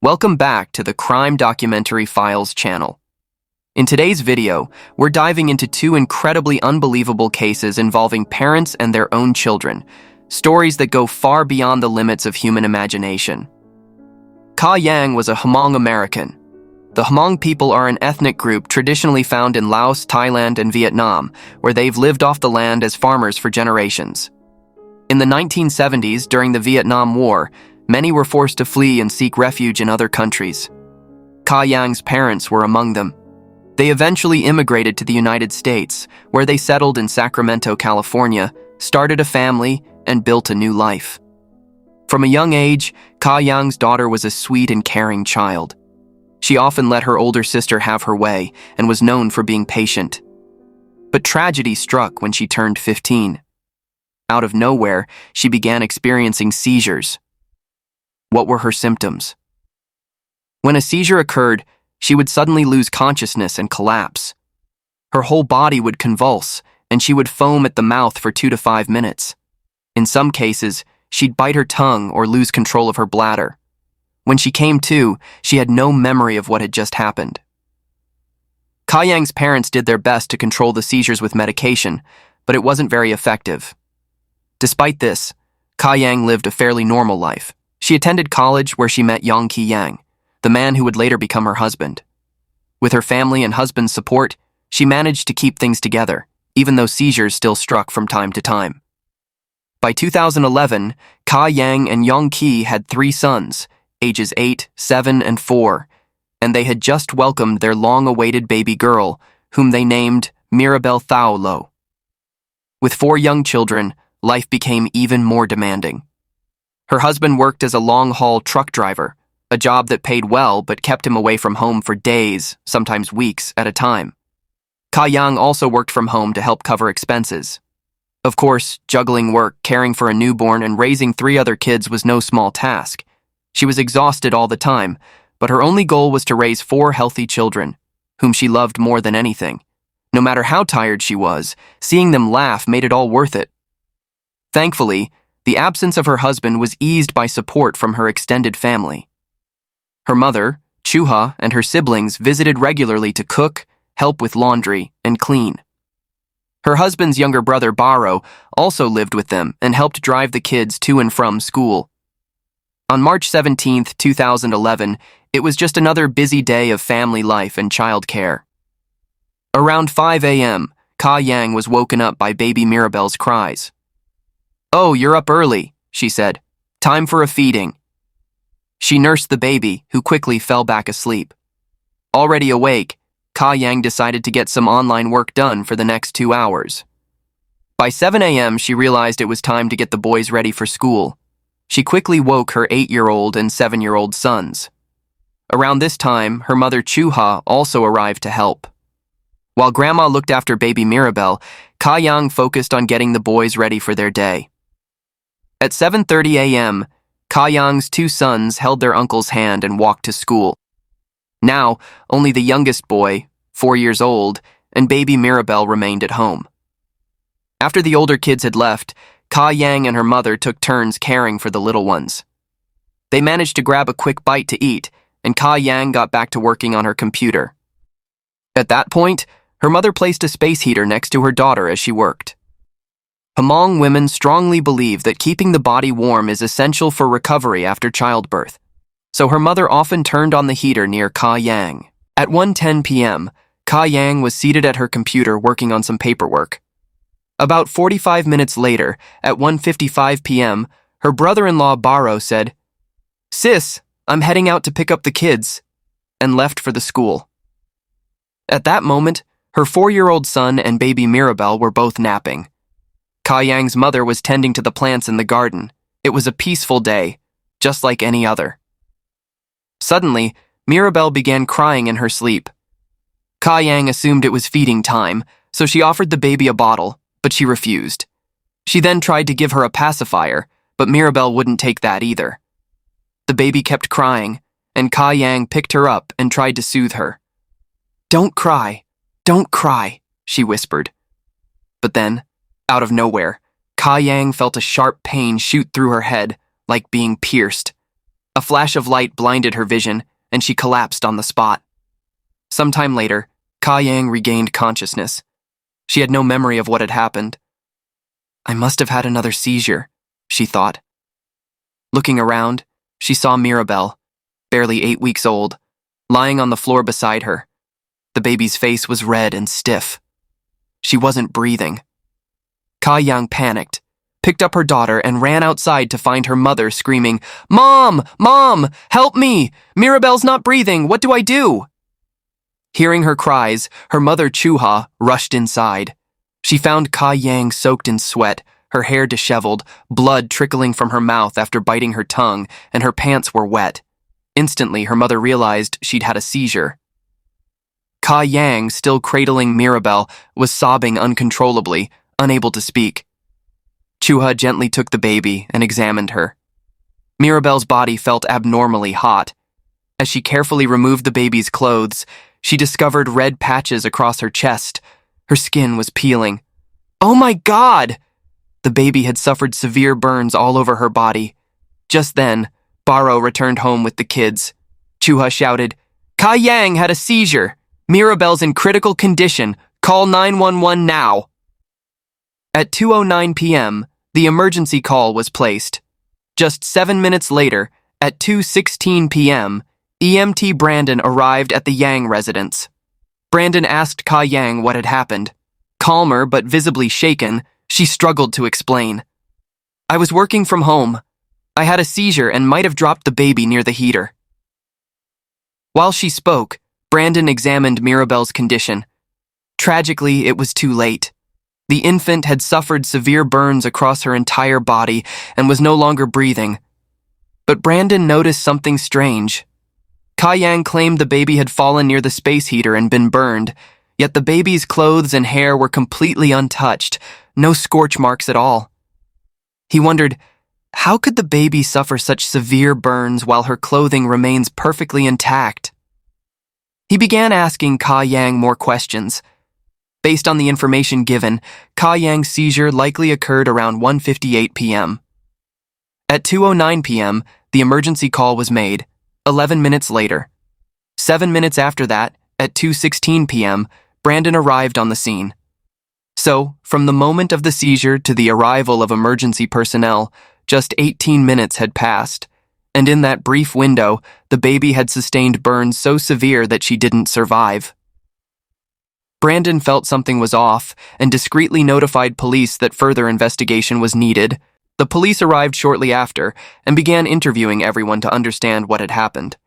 Welcome back to the Crime Documentary Files channel. In today's video, we're diving into two incredibly unbelievable cases involving parents and their own children, stories that go far beyond the limits of human imagination. Ka Yang was a Hmong American. The Hmong people are an ethnic group traditionally found in Laos, Thailand, and Vietnam, where they've lived off the land as farmers for generations. In the 1970s, during the Vietnam War, many were forced to flee and seek refuge in other countries. Ka Yang's parents were among them. They eventually immigrated to the United States, where they settled in Sacramento, California, started a family, and built a new life. From a young age, Ka Yang's daughter was a sweet and caring child. She often let her older sister have her way and was known for being patient. But tragedy struck when she turned 15. Out of nowhere, she began experiencing seizures. What were her symptoms? When a seizure occurred, she would suddenly lose consciousness and collapse. Her whole body would convulse, and she would foam at the mouth for 2 to 5 minutes. In some cases, she'd bite her tongue or lose control of her bladder. When she came to, she had no memory of what had just happened. Ka Yang's parents did their best to control the seizures with medication, but it wasn't very effective. Despite this, Ka Yang lived a fairly normal life. She attended college where she met Yang Yang, the man who would later become her husband. With her family and husband's support, she managed to keep things together, even though seizures still struck from time to time. By 2011, Ka Yang and Yang Ki had 3 sons, ages 8, 7, and 4, and they had just welcomed their long-awaited baby girl, whom they named Mirabel Thao-Lo. With 4 young children, life became even more demanding. Her husband worked as a long-haul truck driver, a job that paid well but kept him away from home for days, sometimes weeks, at a time. Ka Yang also worked from home to help cover expenses. Of course, juggling work, caring for a newborn, and raising 3 other kids was no small task. She was exhausted all the time, but her only goal was to raise 4 healthy children, whom she loved more than anything. No matter how tired she was, seeing them laugh made it all worth it. Thankfully, the absence of her husband was eased by support from her extended family. Her mother, Chuha, and her siblings visited regularly to cook, help with laundry, and clean. Her husband's younger brother, Baro, also lived with them and helped drive the kids to and from school. On March 17, 2011, it was just another busy day of family life and child care. Around 5 a.m., Ka Yang was woken up by baby Mirabel's cries. "Oh, you're up early," she said. "Time for a feeding." She nursed the baby, who quickly fell back asleep. Already awake, Ka Yang decided to get some online work done for the next 2 hours. By 7 a.m., she realized it was time to get the boys ready for school. She quickly woke her 8-year-old and 7-year-old sons. Around this time, her mother Chuha also arrived to help. While Grandma looked after baby Mirabel, Ka Yang focused on getting the boys ready for their day. At 7:30 a.m., Ka Yang's 2 sons held their uncle's hand and walked to school. Now, only the youngest boy, 4 years old, and baby Mirabel remained at home. After the older kids had left, Ka Yang and her mother took turns caring for the little ones. They managed to grab a quick bite to eat, and Ka Yang got back to working on her computer. At that point, her mother placed a space heater next to her daughter as she worked. Hmong women strongly believe that keeping the body warm is essential for recovery after childbirth, so her mother often turned on the heater near Ka Yang. At 1:10 p.m., Ka Yang was seated at her computer working on some paperwork. About 45 minutes later, at 1:55 p.m., her brother-in-law Baro said, "Sis, I'm heading out to pick up the kids," and left for the school. At that moment, her 4-year-old son and baby Mirabel were both napping. Ka Yang's mother was tending to the plants in the garden. It was a peaceful day, just like any other. Suddenly, Mirabel began crying in her sleep. Ka Yang assumed it was feeding time, so she offered the baby a bottle, but she refused. She then tried to give her a pacifier, but Mirabel wouldn't take that either. The baby kept crying, and Ka Yang picked her up and tried to soothe her. Don't cry, she whispered. But then, out of nowhere, Ka Yang felt a sharp pain shoot through her head, like being pierced. A flash of light blinded her vision, and she collapsed on the spot. Sometime later, Ka Yang regained consciousness. She had no memory of what had happened. I must have had another seizure, she thought. Looking around, she saw Mirabelle, barely 8 weeks old, lying on the floor beside her. The baby's face was red and stiff. She wasn't breathing. Ka Yang panicked, picked up her daughter, and ran outside to find her mother screaming, "Mom! Mom! Help me! Mirabelle's not breathing! What do I do?" Hearing her cries, her mother Chuha rushed inside. She found Ka Yang soaked in sweat, her hair disheveled, blood trickling from her mouth after biting her tongue, and her pants were wet. Instantly, her mother realized she'd had a seizure. Ka Yang, still cradling Mirabelle, was sobbing uncontrollably, unable to speak. Chuha gently took the baby and examined her. Mirabelle's body felt abnormally hot. As she carefully removed the baby's clothes, she discovered red patches across her chest. Her skin was peeling. Oh my God! The baby had suffered severe burns all over her body. Just then, Baro returned home with the kids. Chuha shouted, "Ka Yang had a seizure! Mirabelle's in critical condition. Call 911 now." At 2:09 p.m., the emergency call was placed. Just 7 minutes later, at 2:16 p.m., EMT Brandon arrived at the Yang residence. Brandon asked Ka Yang what had happened. Calmer but visibly shaken, she struggled to explain. "I was working from home. I had a seizure and might have dropped the baby near the heater." While she spoke, Brandon examined Mirabelle's condition. Tragically, it was too late. The infant had suffered severe burns across her entire body and was no longer breathing. But Brandon noticed something strange. Ka Yang claimed the baby had fallen near the space heater and been burned, yet the baby's clothes and hair were completely untouched, no scorch marks at all. He wondered, how could the baby suffer such severe burns while her clothing remains perfectly intact? He began asking Ka Yang more questions. Based on the information given, Ka Yang's seizure likely occurred around 1:58 p.m. At 2:09 p.m., the emergency call was made. 11 minutes later. 7 minutes after that, at 2:16 p.m., Brandon arrived on the scene. So, from the moment of the seizure to the arrival of emergency personnel, just 18 minutes had passed, and in that brief window, the baby had sustained burns so severe that she didn't survive. Brandon felt something was off and discreetly notified police that further investigation was needed. The police arrived shortly after and began interviewing everyone to understand what had happened.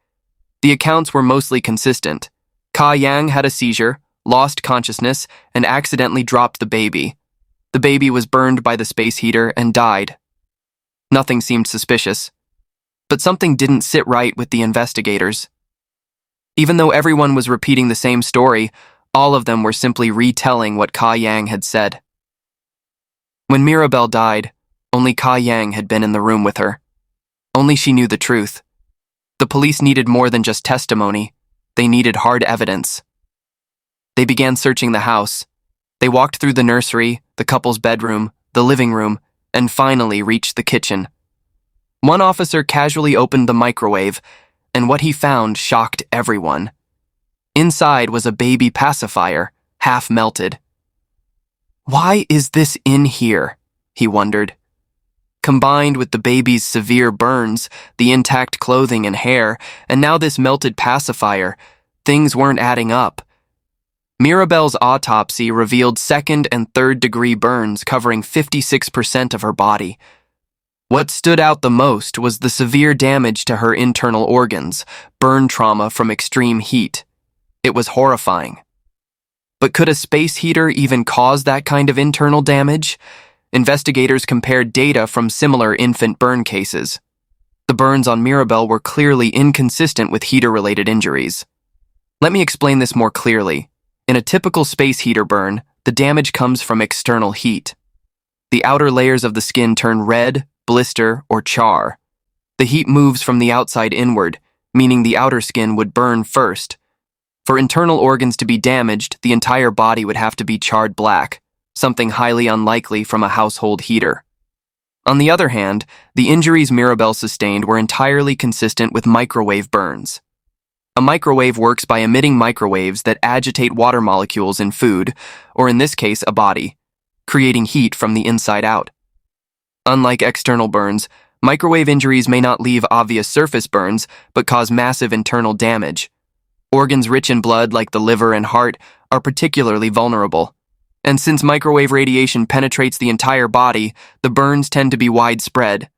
The accounts were mostly consistent. Ka Yang had a seizure, lost consciousness, and accidentally dropped the baby. The baby was burned by the space heater and died. Nothing seemed suspicious. But something didn't sit right with the investigators. Even though everyone was repeating the same story, all of them were simply retelling what Ka Yang had said. When Mirabelle died, only Ka Yang had been in the room with her. Only she knew the truth. The police needed more than just testimony. They needed hard evidence. They began searching the house. They walked through the nursery, the couple's bedroom, the living room, and finally reached the kitchen. One officer casually opened the microwave, and what he found shocked everyone. Inside was a baby pacifier, half melted. Why is this in here? He wondered. Combined with the baby's severe burns, the intact clothing and hair, and now this melted pacifier, things weren't adding up. Mirabelle's autopsy revealed second and third degree burns covering 56% of her body. What stood out the most was the severe damage to her internal organs, burn trauma from extreme heat. It was horrifying. But could a space heater even cause that kind of internal damage? Investigators compared data from similar infant burn cases. The burns on Mirabelle were clearly inconsistent with heater-related injuries. Let me explain this more clearly. In a typical space heater burn, the damage comes from external heat. The outer layers of the skin turn red, blister, or char. The heat moves from the outside inward, meaning the outer skin would burn first. For internal organs to be damaged, the entire body would have to be charred black, something highly unlikely from a household heater. On the other hand, the injuries Mirabel sustained were entirely consistent with microwave burns. A microwave works by emitting microwaves that agitate water molecules in food, or in this case, a body, creating heat from the inside out. Unlike external burns, microwave injuries may not leave obvious surface burns, but cause massive internal damage. Organs rich in blood, like the liver and heart, are particularly vulnerable. And since microwave radiation penetrates the entire body, the burns tend to be widespread.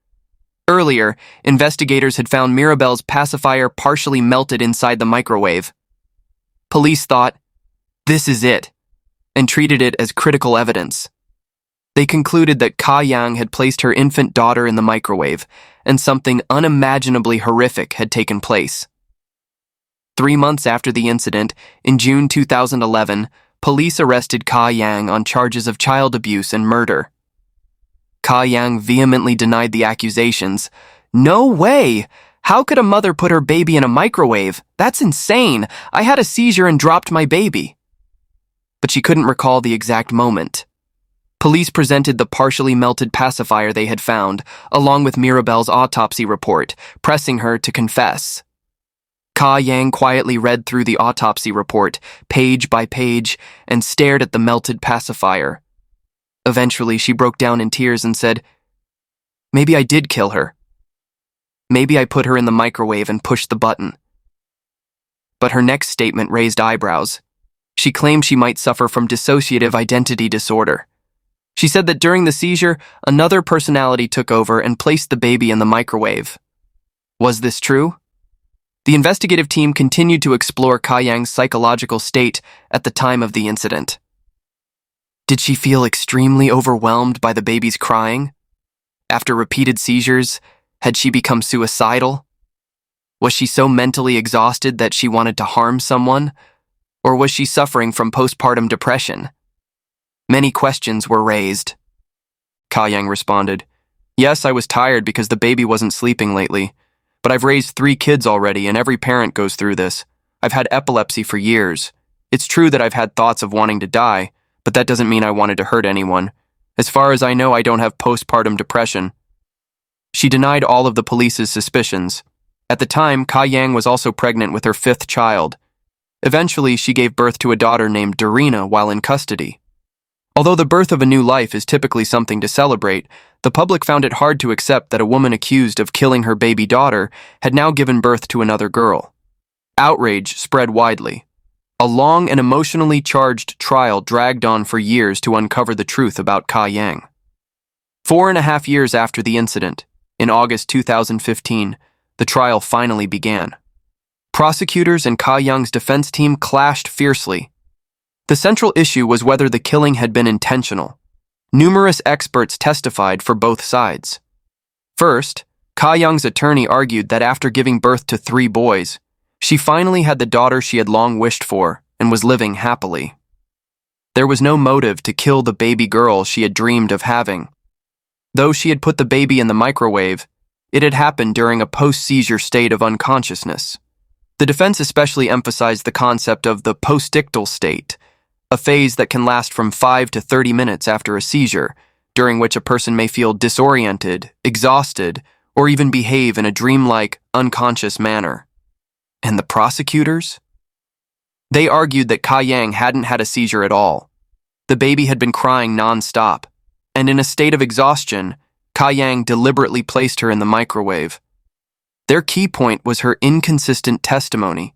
Earlier, investigators had found Mirabel's pacifier partially melted inside the microwave. Police thought, "This is it," and treated it as critical evidence. They concluded that Ka Yang had placed her infant daughter in the microwave, and something unimaginably horrific had taken place. 3 months after the incident, in June 2011, police arrested Ka Yang on charges of child abuse and murder. Ka Yang vehemently denied the accusations. "No way! How could a mother put her baby in a microwave? That's insane! I had a seizure and dropped my baby." But she couldn't recall the exact moment. Police presented the partially melted pacifier they had found, along with Mirabel's autopsy report, pressing her to confess. Ka Yang quietly read through the autopsy report, page by page, and stared at the melted pacifier. Eventually, she broke down in tears and said, "Maybe I did kill her. Maybe I put her in the microwave and pushed the button." But her next statement raised eyebrows. She claimed she might suffer from dissociative identity disorder. She said that during the seizure, another personality took over and placed the baby in the microwave. Was this true? The investigative team continued to explore Ka Yang's psychological state at the time of the incident. Did she feel extremely overwhelmed by the baby's crying? After repeated seizures, had she become suicidal? Was she so mentally exhausted that she wanted to harm someone? Or was she suffering from postpartum depression? Many questions were raised. Ka Yang responded, "Yes, I was tired because the baby wasn't sleeping lately. But I've raised 3 kids already, and every parent goes through this. I've had epilepsy for years. It's true that I've had thoughts of wanting to die, but that doesn't mean I wanted to hurt anyone. As far as I know, I don't have postpartum depression." She denied all of the police's suspicions. At the time, Ka Yang was also pregnant with her 5th child. Eventually, she gave birth to a daughter named Darina while in custody. Although the birth of a new life is typically something to celebrate, the public found it hard to accept that a woman accused of killing her baby daughter had now given birth to another girl. Outrage spread widely. A long and emotionally charged trial dragged on for years to uncover the truth about Ka Yang. 4.5 years after the incident, in August 2015, the trial finally began. Prosecutors and Ka Yang's defense team clashed fiercely. The central issue was whether the killing had been intentional. Numerous experts testified for both sides. First, Ka Yang's attorney argued that after giving birth to 3 boys, she finally had the daughter she had long wished for and was living happily. There was no motive to kill the baby girl she had dreamed of having. Though she had put the baby in the microwave, it had happened during a post-seizure state of unconsciousness. The defense especially emphasized the concept of the postictal state, a phase that can last from 5 to 30 minutes after a seizure, during which a person may feel disoriented, exhausted, or even behave in a dreamlike, unconscious manner. And the prosecutors? They argued that Ka Yang hadn't had a seizure at all. The baby had been crying non-stop, and in a state of exhaustion, Ka Yang deliberately placed her in the microwave. Their key point was her inconsistent testimony.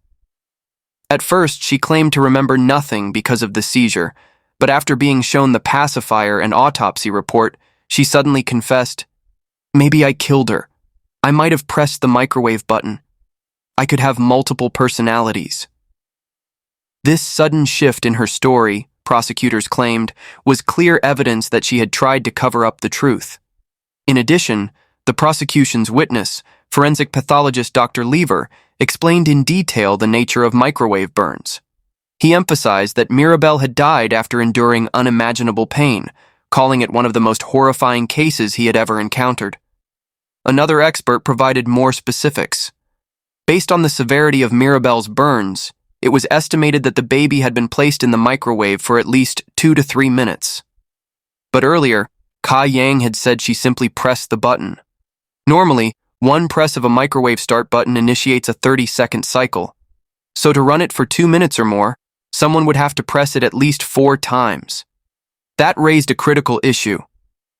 At first, she claimed to remember nothing because of the seizure, but after being shown the pacifier and autopsy report, she suddenly confessed, "Maybe I killed her. I might have pressed the microwave button. I could have multiple personalities." This sudden shift in her story, prosecutors claimed, was clear evidence that she had tried to cover up the truth. In addition, the prosecution's witness, forensic pathologist Dr. Lever, explained in detail the nature of microwave burns. He emphasized that Mirabel had died after enduring unimaginable pain, calling it one of the most horrifying cases he had ever encountered. Another expert provided more specifics. Based on the severity of Mirabel's burns, it was estimated that the baby had been placed in the microwave for at least 2 to 3 minutes. But earlier, Ka Yang had said she simply pressed the button. Normally, one press of a microwave start button initiates a 30-second cycle. So to run it for 2 minutes or more, someone would have to press it at least 4 times. That raised a critical issue.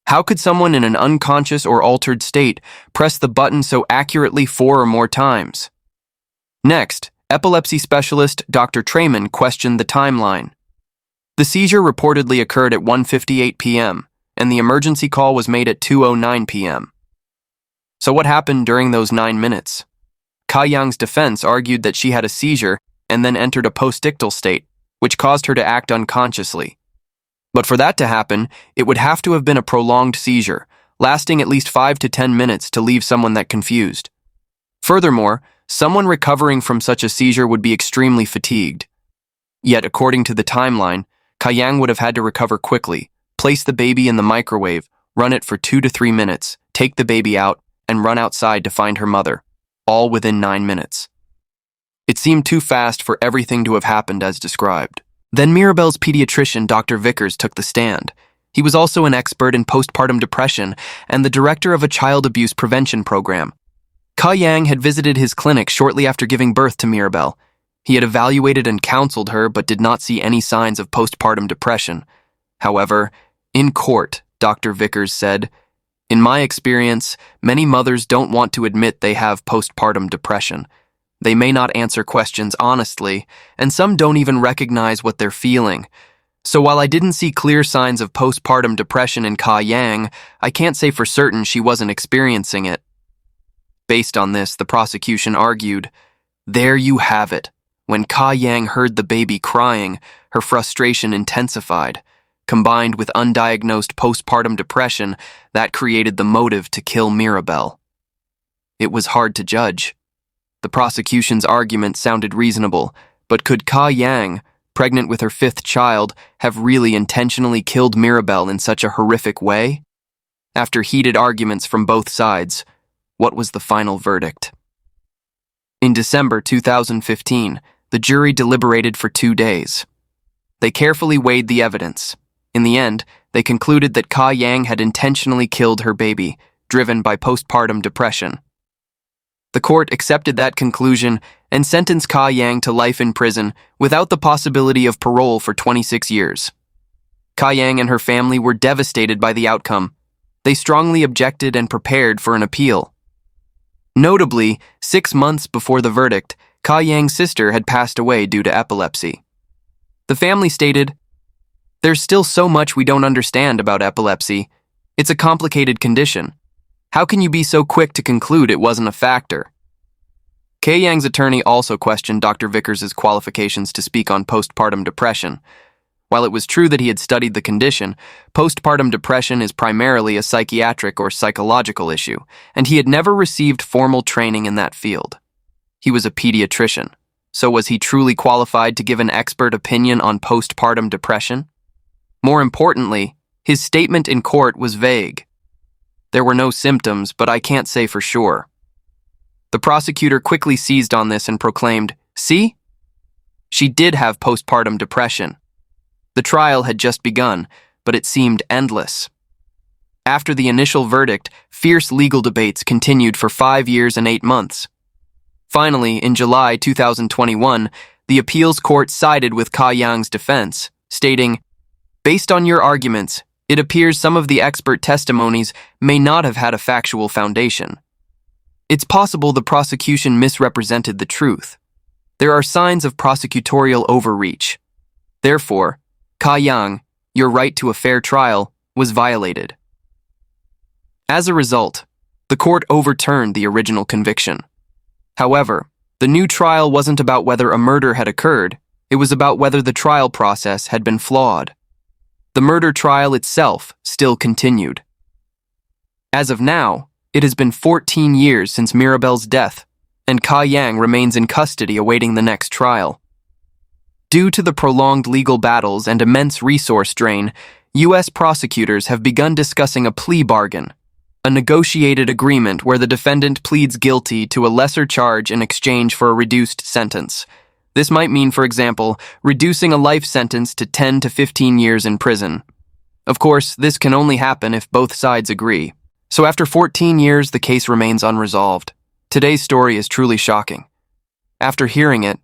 How could someone in an unconscious or altered state press the button so accurately 4 or more times? Next, epilepsy specialist Dr. Trayman questioned the timeline. The seizure reportedly occurred at 1:58 p.m., and the emergency call was made at 2:09 p.m. So what happened during those 9 minutes? Ka Yang's defense argued that she had a seizure and then entered a postictal state, which caused her to act unconsciously. But for that to happen, it would have to have been a prolonged seizure, lasting at least 5 to 10 minutes to leave someone that confused. Furthermore, someone recovering from such a seizure would be extremely fatigued. Yet, according to the timeline, Ka Yang would have had to recover quickly, place the baby in the microwave, run it for 2 to 3 minutes, take the baby out, and run outside to find her mother, all within 9 minutes. It seemed too fast for everything to have happened as described. Then Mirabel's pediatrician, Dr. Vickers, took the stand. He was also an expert in postpartum depression and the director of a child abuse prevention program. Ka Yang had visited his clinic shortly after giving birth to Mirabel. He had evaluated and counseled her but did not see any signs of postpartum depression. However, in court, Dr. Vickers said, "In my experience, many mothers don't want to admit they have postpartum depression. They may not answer questions honestly, and some don't even recognize what they're feeling. So while I didn't see clear signs of postpartum depression in Ka Yang, I can't say for certain she wasn't experiencing it." Based on this, the prosecution argued, "There you have it. When Ka Yang heard the baby crying, her frustration intensified. Combined with undiagnosed postpartum depression, that created the motive to kill Mirabel." It was hard to judge. The prosecution's argument sounded reasonable, but could Ka Yang, pregnant with her 5th child, have really intentionally killed Mirabel in such a horrific way? After heated arguments from both sides, what was the final verdict? In December 2015, the jury deliberated for 2 days. They carefully weighed the evidence. In the end, they concluded that Ka Yang had intentionally killed her baby, driven by postpartum depression. The court accepted that conclusion and sentenced Ka Yang to life in prison without the possibility of parole for 26 years. Ka Yang and her family were devastated by the outcome. They strongly objected and prepared for an appeal. Notably, 6 months before the verdict, Ka Yang's sister had passed away due to epilepsy. The family stated, "There's still so much we don't understand about epilepsy. It's a complicated condition. How can you be so quick to conclude it wasn't a factor?" Ka Yang's attorney also questioned Dr. Vickers' qualifications to speak on postpartum depression. While it was true that he had studied the condition, postpartum depression is primarily a psychiatric or psychological issue, and he had never received formal training in that field. He was a pediatrician, so was he truly qualified to give an expert opinion on postpartum depression? More importantly, his statement in court was vague. "There were no symptoms, but I can't say for sure." The prosecutor quickly seized on this and proclaimed, "See? She did have postpartum depression." The trial had just begun, but it seemed endless. After the initial verdict, fierce legal debates continued for 5 years and 8 months. Finally, in July 2021, the appeals court sided with Ka Yang's defense, stating, "Based on your arguments, it appears some of the expert testimonies may not have had a factual foundation. It's possible the prosecution misrepresented the truth. There are signs of prosecutorial overreach. Therefore, Ka Yang, your right to a fair trial, was violated." As a result, the court overturned the original conviction. However, the new trial wasn't about whether a murder had occurred, it was about whether the trial process had been flawed. The murder trial itself still continued. As of now, it has been 14 years since Mirabel's death, and Ka Yang remains in custody awaiting the next trial. Due to the prolonged legal battles and immense resource drain, U.S. prosecutors have begun discussing a plea bargain, a negotiated agreement where the defendant pleads guilty to a lesser charge in exchange for a reduced sentence. This might mean, for example, reducing a life sentence to 10 to 15 years in prison. Of course, this can only happen if both sides agree. So after 14 years, the case remains unresolved. Today's story is truly shocking. After hearing it,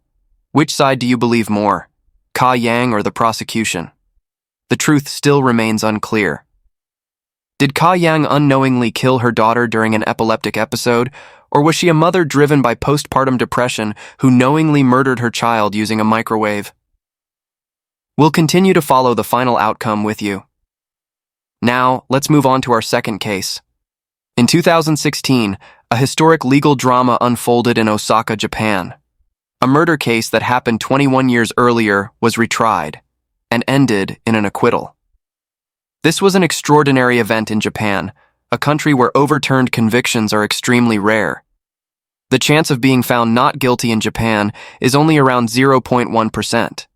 which side do you believe more, Ka Yang or the prosecution? The truth still remains unclear. Did Ka Yang unknowingly kill her daughter during an epileptic episode, or was she a mother driven by postpartum depression who knowingly murdered her child using a microwave? We'll continue to follow the final outcome with you. Now, let's move on to our second case. In 2016, a historic legal drama unfolded in Osaka, Japan. A murder case that happened 21 years earlier was retried and ended in an acquittal. This was an extraordinary event in Japan, a country where overturned convictions are extremely rare. The chance of being found not guilty in Japan is only around 0.1%.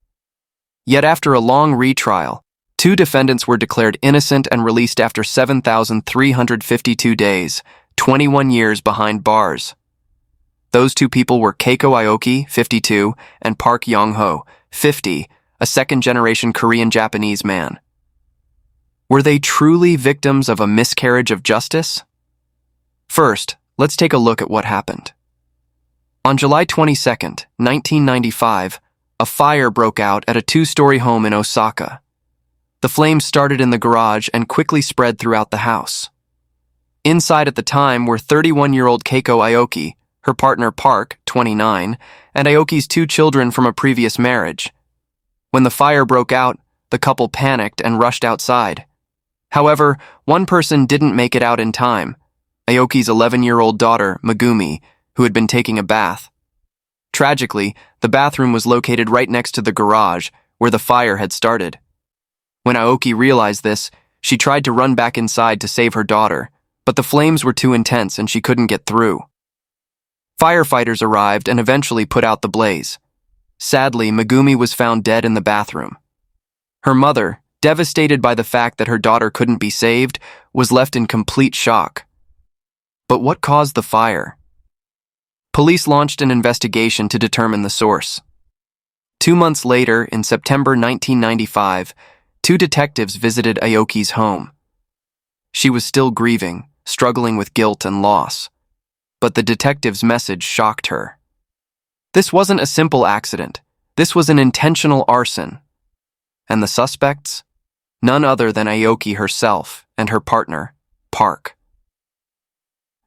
Yet after a long retrial, 2 defendants were declared innocent and released after 7,352 days, 21 years behind bars. Those 2 people were Keiko Aoki, 52, and Park Yong-ho, 50, a second-generation Korean-Japanese man. Were they truly victims of a miscarriage of justice? First, let's take a look at what happened. On July 22, 1995, a fire broke out at a 2-story home in Osaka. The flames started in the garage and quickly spread throughout the house. Inside at the time were 31-year-old Keiko Aoki, her partner Park, 29, and Aoki's 2 children from a previous marriage. When the fire broke out, the couple panicked and rushed outside. However, one person didn't make it out in time, Aoki's 11-year-old daughter, Megumi, who had been taking a bath. Tragically, the bathroom was located right next to the garage, where the fire had started. When Aoki realized this, she tried to run back inside to save her daughter, but the flames were too intense and she couldn't get through. Firefighters arrived and eventually put out the blaze. Sadly, Megumi was found dead in the bathroom. Her mother, devastated by the fact that her daughter couldn't be saved, was left in complete shock. But what caused the fire? Police launched an investigation to determine the source. 2 months later, in September 1995, 2 detectives visited Aoki's home. She was still grieving, struggling with guilt and loss. But the detective's message shocked her. This wasn't a simple accident. This was an intentional arson. And the suspects? None other than Aoki herself and her partner, Park.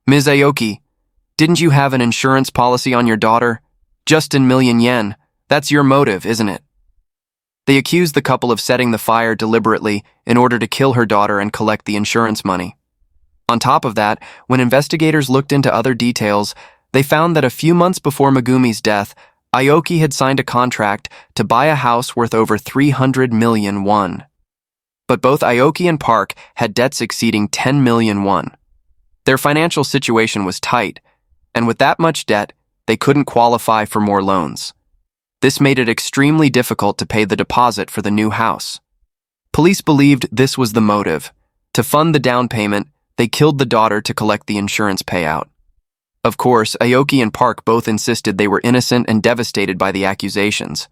Ms. Aoki, didn't you have an insurance policy on your daughter? Just in million yen. That's your motive, isn't it? They accused the couple of setting the fire deliberately in order to kill her daughter and collect the insurance money. On top of that, when investigators looked into other details, they found that a few months before Megumi's death, Aoki had signed a contract to buy a house worth over 300 million won. But both Aoki and Park had debts exceeding 10 million won. Their financial situation was tight, and with that much debt, they couldn't qualify for more loans. This made it extremely difficult to pay the deposit for the new house. Police believed this was the motive. To fund the down payment, they killed the daughter to collect the insurance payout. Of course, Aoki and Park both insisted they were innocent and devastated by the accusations.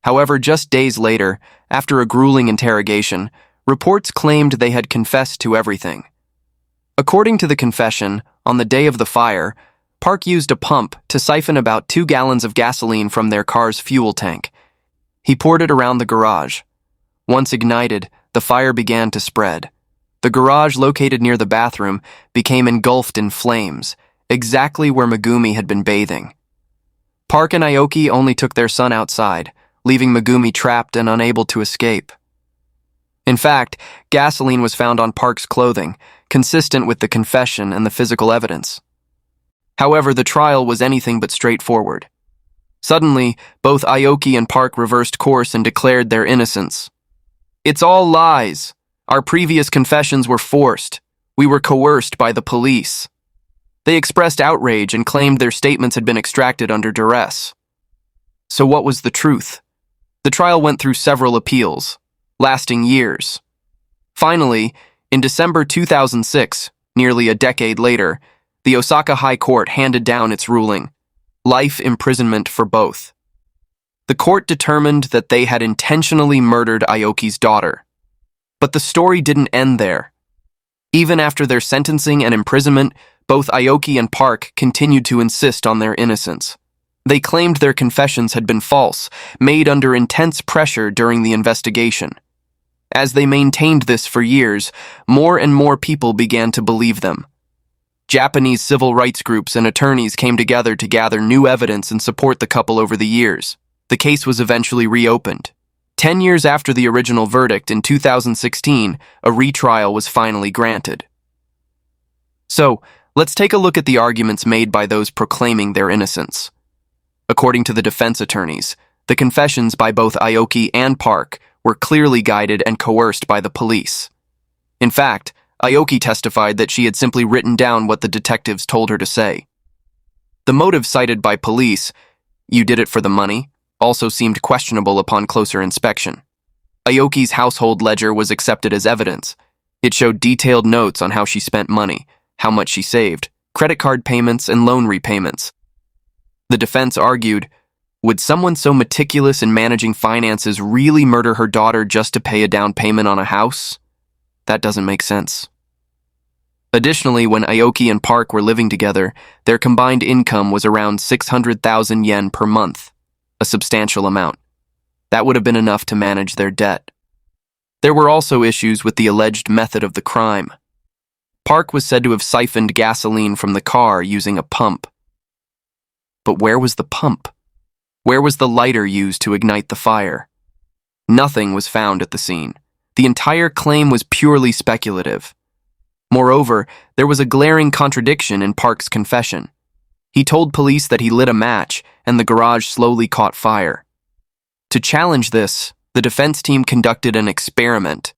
However, just days later, after a grueling interrogation, reports claimed they had confessed to everything. According to the confession, on the day of the fire, Park used a pump to siphon about 2 gallons of gasoline from their car's fuel tank. He poured it around the garage. Once ignited, the fire began to spread. The garage located near the bathroom became engulfed in flames, exactly where Megumi had been bathing. Park and Aoki only took their son outside, leaving Megumi trapped and unable to escape. In fact, gasoline was found on Park's clothing, consistent with the confession and the physical evidence. However, the trial was anything but straightforward. Suddenly, both Aoki and Park reversed course and declared their innocence. "It's all lies. Our previous confessions were forced. We were coerced by the police." They expressed outrage and claimed their statements had been extracted under duress. So what was the truth? The trial went through several appeals, lasting years. Finally, in December 2006, nearly a decade later, the Osaka High Court handed down its ruling: life imprisonment for both. The court determined that they had intentionally murdered Aoki's daughter. But the story didn't end there. Even after their sentencing and imprisonment, both Aoki and Park continued to insist on their innocence. They claimed their confessions had been false, made under intense pressure during the investigation. As they maintained this for years, more and more people began to believe them. Japanese civil rights groups and attorneys came together to gather new evidence and support the couple over the years. The case was eventually reopened. 10 years after the original verdict, in 2016, a retrial was finally granted. So, let's take a look at the arguments made by those proclaiming their innocence. According to the defense attorneys, the confessions by both Aoki and Park were clearly guided and coerced by the police. In fact, Aoki testified that she had simply written down what the detectives told her to say. The motive cited by police, "You did it for the money," also seemed questionable upon closer inspection. Aoki's household ledger was accepted as evidence. It showed detailed notes on how she spent money, how much she saved, credit card payments, and loan repayments. The defense argued, would someone so meticulous in managing finances really murder her daughter just to pay a down payment on a house? That doesn't make sense. Additionally, when Aoki and Park were living together, their combined income was around 600,000 yen per month, a substantial amount. That would have been enough to manage their debt. There were also issues with the alleged method of the crime. Park was said to have siphoned gasoline from the car using a pump. But where was the pump? Where was the lighter used to ignite the fire? Nothing was found at the scene. The entire claim was purely speculative. Moreover, there was a glaring contradiction in Park's confession. He told police that he lit a match and the garage slowly caught fire. To challenge this, the defense team conducted an experiment.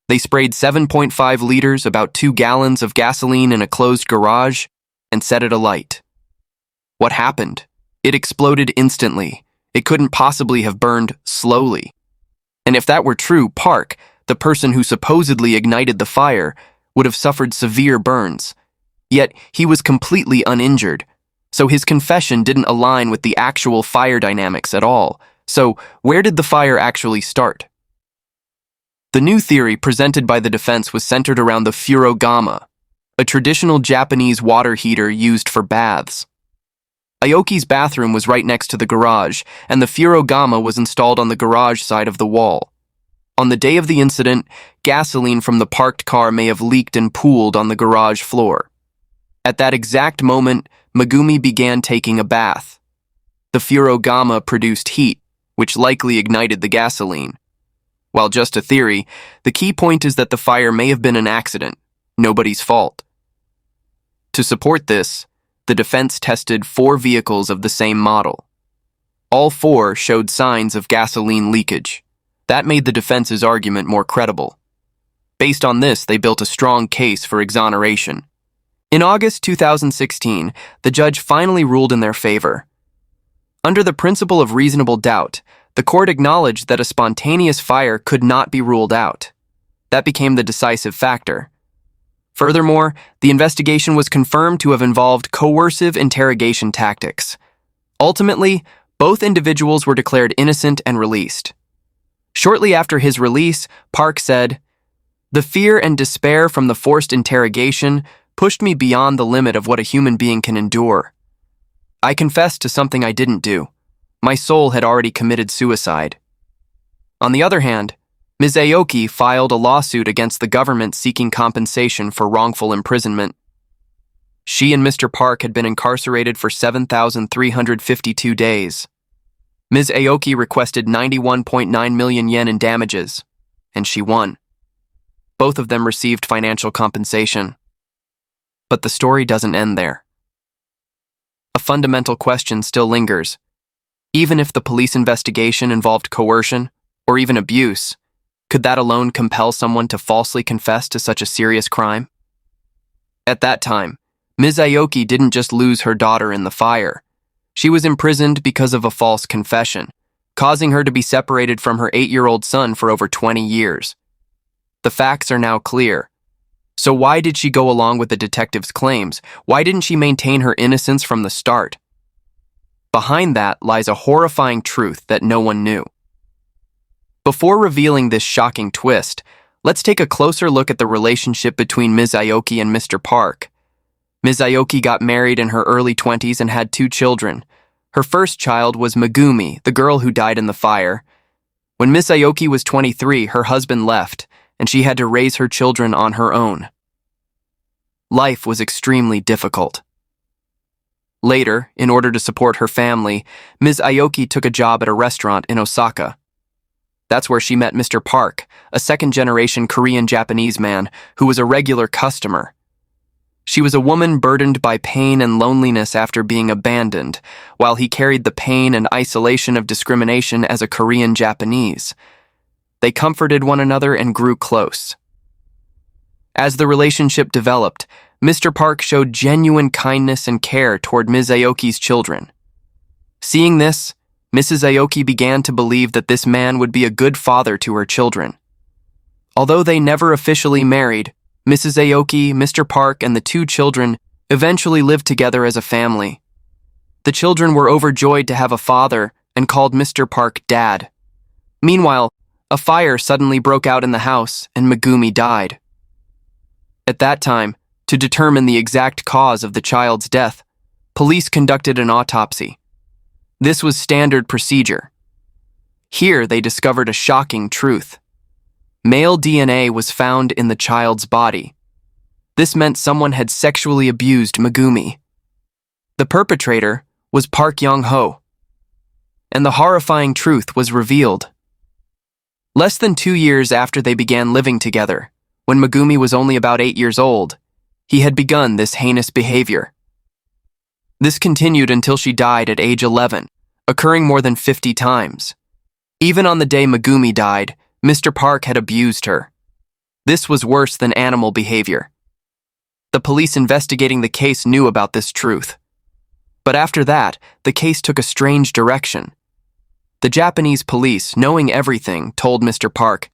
They sprayed 7.5 liters, about 2 gallons of gasoline in a closed garage, and set it alight. What happened? It exploded instantly. It couldn't possibly have burned slowly. And if that were true, Park, the person who supposedly ignited the fire, would have suffered severe burns. Yet he was completely uninjured, so his confession didn't align with the actual fire dynamics at all. So where did the fire actually start? The new theory presented by the defense was centered around the furogama, a traditional Japanese water heater used for baths. Aoki's bathroom was right next to the garage, and the furogama was installed on the garage side of the wall. On the day of the incident, gasoline from the parked car may have leaked and pooled on the garage floor. At that exact moment, Megumi began taking a bath. The furogama produced heat, which likely ignited the gasoline. While just a theory, the key point is that the fire may have been an accident, nobody's fault. To support this, the defense tested 4 vehicles of the same model. All 4 showed signs of gasoline leakage. That made the defense's argument more credible. Based on this, they built a strong case for exoneration. In August 2016, the judge finally ruled in their favor. Under the principle of reasonable doubt, the court acknowledged that a spontaneous fire could not be ruled out. That became the decisive factor. Furthermore, the investigation was confirmed to have involved coercive interrogation tactics. Ultimately, both individuals were declared innocent and released. Shortly after his release, Park said, "The fear and despair from the forced interrogation pushed me beyond the limit of what a human being can endure. I confessed to something I didn't do. My soul had already committed suicide." On the other hand, Ms. Aoki filed a lawsuit against the government seeking compensation for wrongful imprisonment. She and Mr. Park had been incarcerated for 7,352 days. Ms. Aoki requested 91.9 million yen in damages, and she won. Both of them received financial compensation. But the story doesn't end there. A fundamental question still lingers. Even if the police investigation involved coercion, or even abuse, could that alone compel someone to falsely confess to such a serious crime? At that time, Ms. Aoki didn't just lose her daughter in the fire. She was imprisoned because of a false confession, causing her to be separated from her 8-year-old son for over 20 years. The facts are now clear. So why did she go along with the detective's claims? Why didn't she maintain her innocence from the start? Behind that lies a horrifying truth that no one knew. Before revealing this shocking twist, let's take a closer look at the relationship between Ms. Aoki and Mr. Park. Ms. Aoki got married in her early 20s and had 2 children. Her first child was Megumi, the girl who died in the fire. When Ms. Aoki was 23, her husband left, and she had to raise her children on her own. Life was extremely difficult. Later, in order to support her family, Ms. Aoki took a job at a restaurant in Osaka. That's where she met Mr. Park, a second-generation Korean-Japanese man who was a regular customer. She was a woman burdened by pain and loneliness after being abandoned, while he carried the pain and isolation of discrimination as a Korean Japanese. They comforted one another and grew close. As the relationship developed, Mr. Park showed genuine kindness and care toward Ms. Aoki's children. Seeing this, Mrs. Aoki began to believe that this man would be a good father to her children. Although they never officially married, Mrs. Aoki, Mr. Park, and the 2 children eventually lived together as a family. The children were overjoyed to have a father and called Mr. Park Dad. Meanwhile, a fire suddenly broke out in the house and Megumi died. At that time, to determine the exact cause of the child's death, police conducted an autopsy. This was standard procedure. Here they discovered a shocking truth. Male DNA was found in the child's body. This meant someone had sexually abused Megumi. The perpetrator was Park Young-ho. And the horrifying truth was revealed. Less than 2 years after they began living together, when Megumi was only about 8 years old, he had begun this heinous behavior. This continued until she died at age 11, occurring more than 50 times. Even on the day Megumi died, Mr. Park had abused her. This was worse than animal behavior. The police investigating the case knew about this truth. But after that, the case took a strange direction. The Japanese police, knowing everything, told Mr. Park,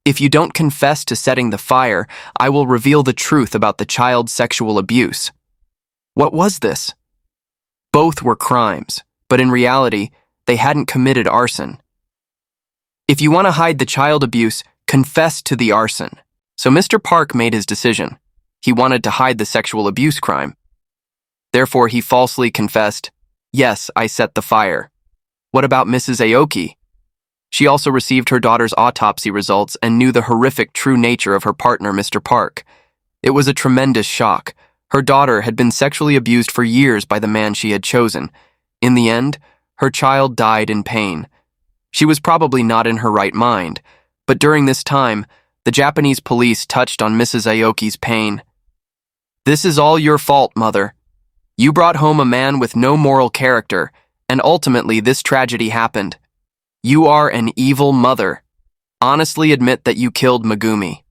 "If you don't confess to setting the fire, I will reveal the truth about the child's sexual abuse." What was this? Both were crimes, but in reality, they hadn't committed arson. If you want to hide the child abuse, confess to the arson. So Mr. Park made his decision. He wanted to hide the sexual abuse crime. Therefore, he falsely confessed, "Yes, I set the fire." What about Mrs. Aoki? She also received her daughter's autopsy results and knew the horrific true nature of her partner, Mr. Park. It was a tremendous shock. Her daughter had been sexually abused for years by the man she had chosen. In the end, her child died in pain. She was probably not in her right mind, but during this time, the Japanese police touched on Mrs. Aoki's pain. "This is all your fault, mother. You brought home a man with no moral character, and ultimately this tragedy happened. You are an evil mother. Honestly admit that you killed Megumi."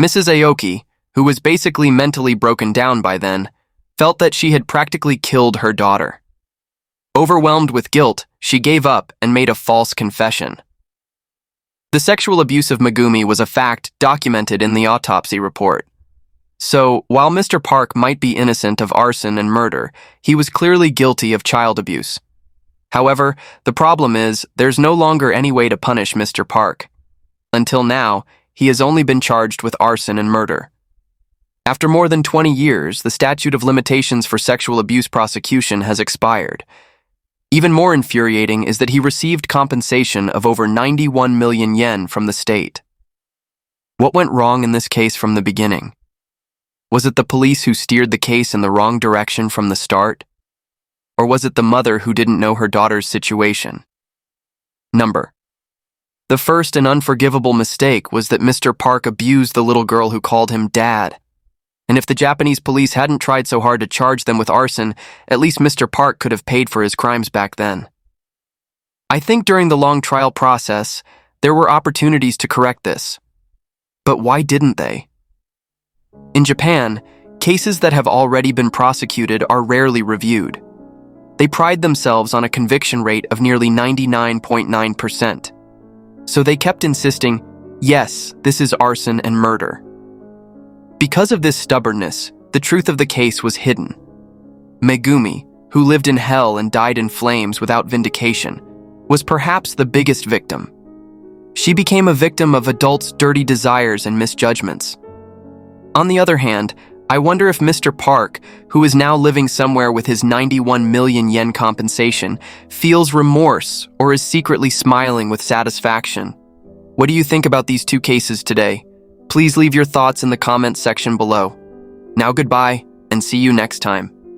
Mrs. Aoki, who was basically mentally broken down by then, felt that she had practically killed her daughter. Overwhelmed with guilt, she gave up and made a false confession. The sexual abuse of Megumi was a fact documented in the autopsy report. So, while Mr. Park might be innocent of arson and murder, he was clearly guilty of child abuse. However, the problem is, there's no longer any way to punish Mr. Park. Until now, he has only been charged with arson and murder. After more than 20 years, the statute of limitations for sexual abuse prosecution has expired. Even more infuriating is that he received compensation of over 91 million yen from the state. What went wrong in this case from the beginning? Was it the police who steered the case in the wrong direction from the start? Or was it the mother who didn't know her daughter's situation? Number. The first and unforgivable mistake was that Mr. Park abused the little girl who called him Dad. And if the Japanese police hadn't tried so hard to charge them with arson, at least Mr. Park could have paid for his crimes back then. I think during the long trial process, there were opportunities to correct this. But why didn't they? In Japan, cases that have already been prosecuted are rarely reviewed. They pride themselves on a conviction rate of nearly 99.9%. So they kept insisting, yes, this is arson and murder. Because of this stubbornness, the truth of the case was hidden. Megumi, who lived in hell and died in flames without vindication, was perhaps the biggest victim. She became a victim of adults' dirty desires and misjudgments. On the other hand, I wonder if Mr. Park, who is now living somewhere with his 91 million yen compensation, feels remorse or is secretly smiling with satisfaction. What do you think about these two cases today? Please leave your thoughts in the comments section below. Now goodbye, and see you next time.